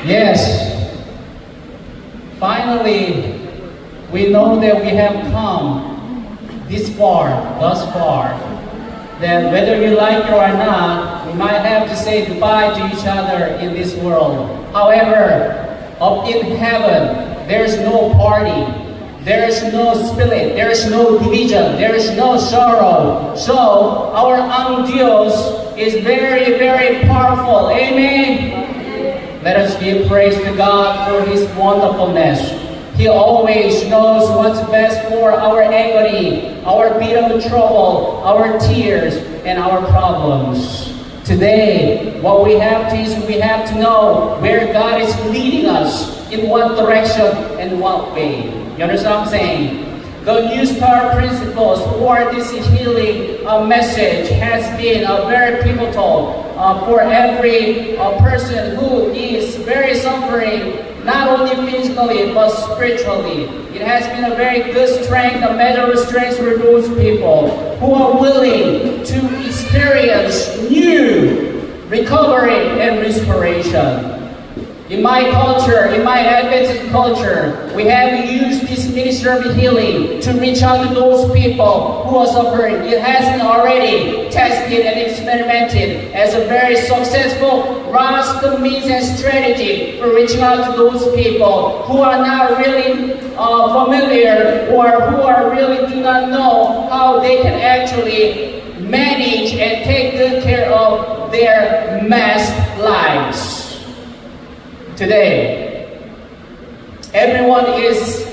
Yes, finally, we know that we have come this far, thus far, that whether you like it or not, we might have to say goodbye to each other in this world. However, up in heaven, there's no party, there's no split, there's no division, there's no sorrow. So, our ang Dios is very, very powerful. Amen? Let us give praise to God for His wonderfulness. He always knows what's best for our agony, our bit of trouble, our tears, and our problems. Today, what we have to is we have to know where God is leading us, in what direction and what way. You understand what I'm saying? The New Star Principles for this healing message has been very pivotal for every person who is very suffering, not only physically but spiritually. It has been a very good strength, a measure of strength for those people who are willing to experience new recovery and restoration. In my culture, in my Adventist culture, we have used this ministry of healing to reach out to those people who are suffering. It has been already tested and experimented as a very successful roster means and strategy for reaching out to those people who are not really familiar or who are really do not know how they can actually manage and take good care of their messed lives. Today, everyone is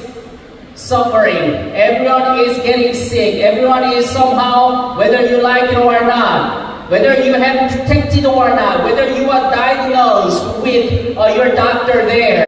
suffering, everyone is getting sick, everyone is somehow, whether you like it or not, whether you have detected or not, whether you are diagnosed with your doctor there.